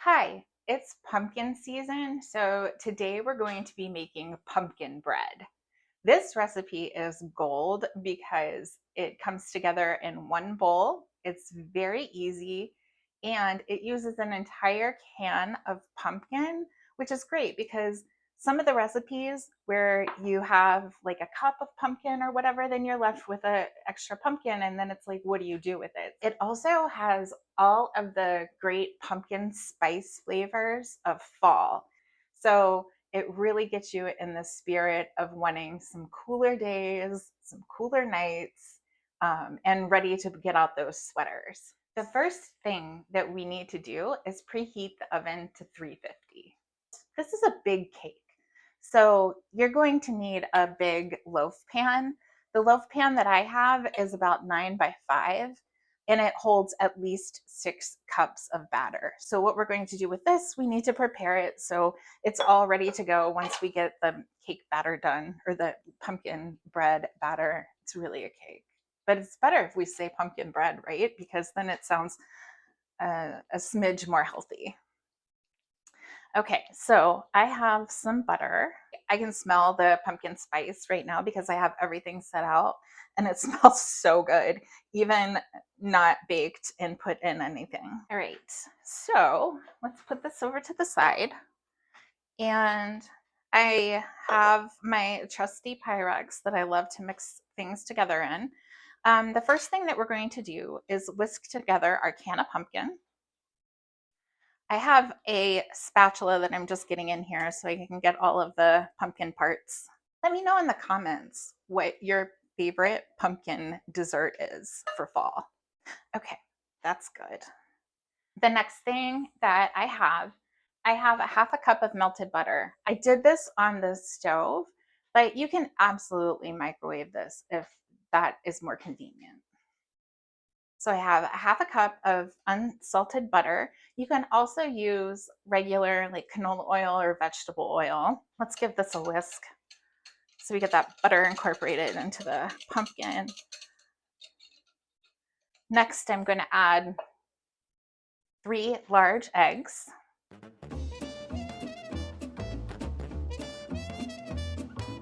Hi, it's pumpkin season, so today we're going to be making pumpkin bread. This recipe is gold because it comes together in one bowl. It's very easy and it uses an entire can of pumpkin, which is great because some of the recipes where you have like a cup of pumpkin or whatever, then you're left with an extra pumpkin and then it's like, what do you do with it? It also has all of the great pumpkin spice flavors of fall. So it really gets you in the spirit of wanting some cooler days, some cooler nights, and ready to get out those sweaters. The first thing that we need to do is preheat the oven to 350. This is a big cake. So you're going to need a big loaf pan. The loaf pan that I have is about 9 by 5 and it holds at least 6 cups of batter. So what we're going to do with this, we need to prepare it so it's all ready to go once we get the cake batter done, or the pumpkin bread batter. It's really a cake. But it's better if we say pumpkin bread, right? Because then it sounds a smidge more healthy. Okay, so I have some butter. I can smell the pumpkin spice right now because I have everything set out and it smells so good, even not baked and put in anything. All right, so let's put this over to the side. And I have my trusty Pyrex that I love to mix things together in. The first thing that we're going to do is whisk together our can of pumpkin. I have a spatula that I'm just getting in here so I can get all of the pumpkin parts. Let me know in the comments what your favorite pumpkin dessert is for fall. Okay, that's good. The next thing that I have a half a cup of melted butter. I did this on the stove, but you can absolutely microwave this if that is more convenient. So I have a half a cup of unsalted butter. You can also use regular like canola oil or vegetable oil. Let's give this a whisk so we get that butter incorporated into the pumpkin. Next, I'm going to add 3 large eggs.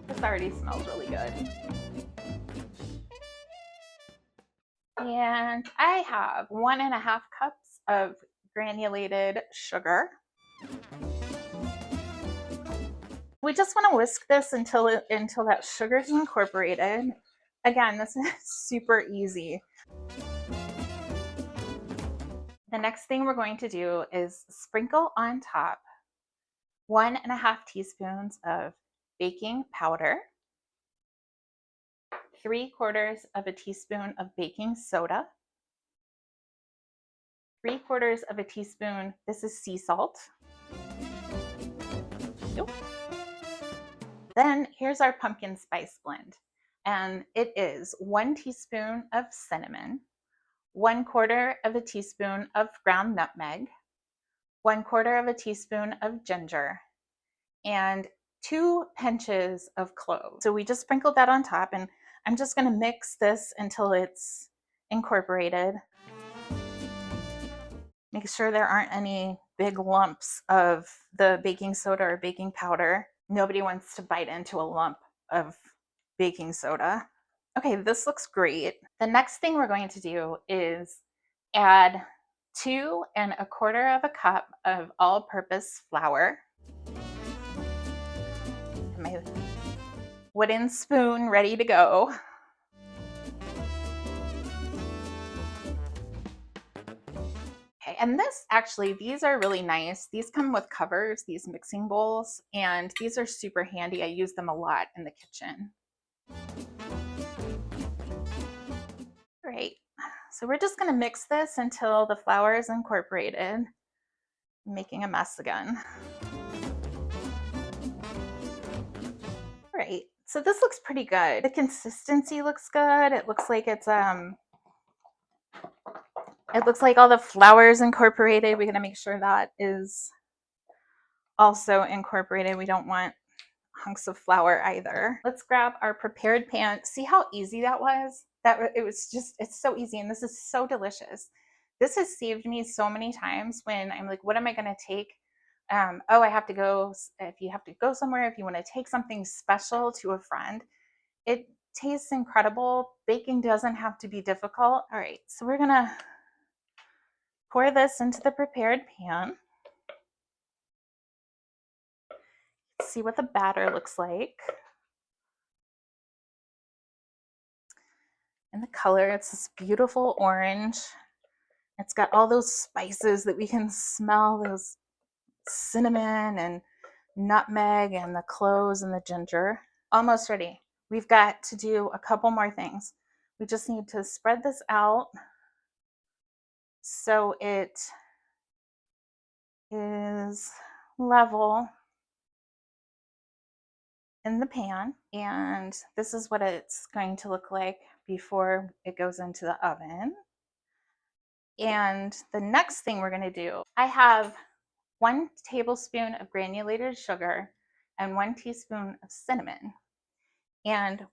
This already smells really good. And I have 1.5 cups of granulated sugar. We just want to whisk this until that sugar is incorporated. Again, this is super easy. The next thing we're going to do is sprinkle on top 1.5 teaspoons of baking powder, 3/4 of a teaspoon of baking soda, 3/4 of a teaspoon, this is sea salt. Nope. Then here's our pumpkin spice blend. And it is 1 teaspoon of cinnamon, 1/4 of a teaspoon of ground nutmeg, 1/4 of a teaspoon of ginger, and 2 pinches of cloves. So we just sprinkled that on top, and I'm just going to mix this until it's incorporated. Make sure there aren't any big lumps of the baking soda or baking powder. Nobody wants to bite into a lump of baking soda. Okay, this looks great. The next thing we're going to do is add 2.25 cups of all-purpose flour. My wooden spoon ready to go. Okay, and this actually, these are really nice. These come with covers, these mixing bowls, and these are super handy. I use them a lot in the kitchen. All right, so we're just gonna mix this until the flour is incorporated. I'm making a mess again. All right, so this looks pretty good. The consistency looks good. It looks like it's it looks like all the flour is incorporated. We're gonna make sure that is also incorporated. We don't want hunks of flour either. Let's grab our prepared pan. See how easy that was? It was just, it's so easy, and this is so delicious. This has saved me so many times when I'm like, what am I going to take? Oh, I have to go. If you have to go somewhere, if you want to take something special to a friend, it tastes incredible. Baking doesn't have to be difficult. All right, so we're going to pour this into the prepared pan. See what the batter looks like. And the color, it's this beautiful orange. It's got all those spices that we can smell, those cinnamon and nutmeg and the cloves and the ginger. Almost ready. We've got to do a couple more things. We just need to spread this out so it is level in the pan. And this is what it's going to look like before it goes into the oven. And the next thing we're going to do, I have 1 tablespoon of granulated sugar and 1 teaspoon of cinnamon. And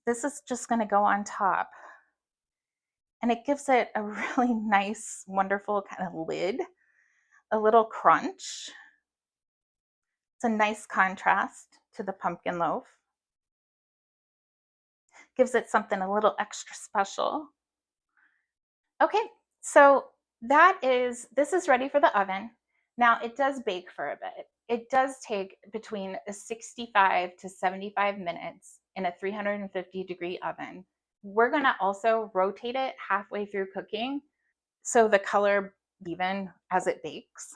this is just going to go on top. And it gives it a really nice, wonderful kind of lid, a little crunch. It's a nice contrast to the pumpkin loaf. Gives it something a little extra special. Okay, so this is ready for the oven. Now it does bake for a bit. It does take between 65 to 75 minutes in a 350-degree oven. We're gonna also rotate it halfway through cooking so the color even as it bakes.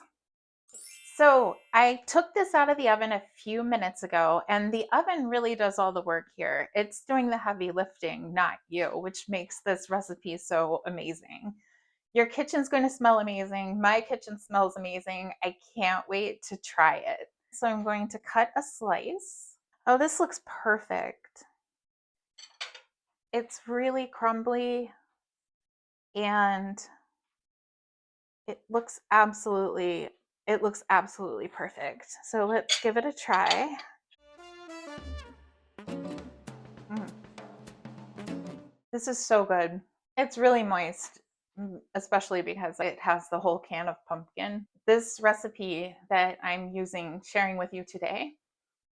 So I took this out of the oven a few minutes ago, and the oven really does all the work here. It's doing the heavy lifting, not you, which makes this recipe so amazing. Your kitchen's going to smell amazing. My kitchen smells amazing. I can't wait to try it. So I'm going to cut a slice. Oh, this looks perfect. It's really crumbly and it looks absolutely perfect. So let's give it a try. Mm. This is so good. It's really moist, especially because it has the whole can of pumpkin. This recipe that I'm sharing with you today,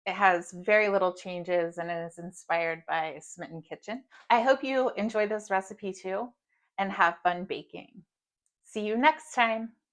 it has very little changes and it is inspired by Smitten Kitchen. I hope you enjoy this recipe too and have fun baking. See you next time.